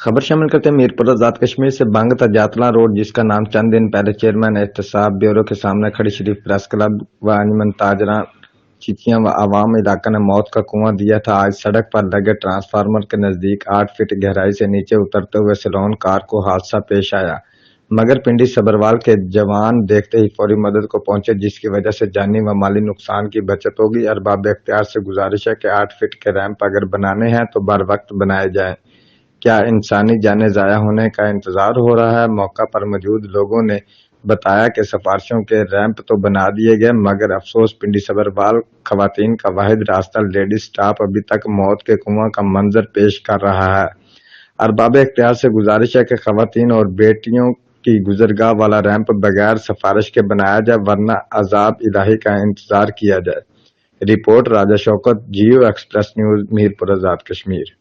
खबर शामिल करते हैं मीरपुर आजाद कश्मीर से बंग तजातला रोड, जिसका नाम चंद दिन पहले चेयरमैन एहतसाब ब्यूरो के सामने खड़ी शरीफ प्रेस क्लब व अंजुमन ताजरा चिचियां व आवाम इलाका ने मौत का कुआं दिया था। आज सड़क पर लगे ट्रांसफार्मर के नजदीक 8 फीट गहराई से नीचे उतरते हुए सिलोन कार को हादसा पेश आया, मगर पिंडी सबरवाल के जवान देखते ही फौरी मदद को पहुंचे, जिसकी वजह से जानी व माली नुकसान की बचत होगी। अरबाब इख्तियार से गुजारिश है कि 8 फीट के रैंप अगर बनाने हैं तो बर वक्त बनाए जाएं। क्या इंसानी जानें ज़ाया होने का इंतजार हो रहा है? मौका पर मौजूद लोगों ने बताया कि सिफारिशों के रैंप तो बना दिए गए, मगर अफसोस पिंडी सबरवाल खवातीन का वाहिद रास्ता लेडीज स्टाफ अभी तक मौत के कुआं का मंजर पेश कर रहा है। अरबाब इख्तियार से गुजारिश है कि खवातीन और बेटियों की गुजरगाह वाला रैंप बगैर सिफारिश के बनाया जाए, वरना अजाब इलाही का इंतजार किया जाए। रिपोर्ट राजा शौकत, जियो एक्सप्रेस न्यूज, मीरपुर आजाद कश्मीर।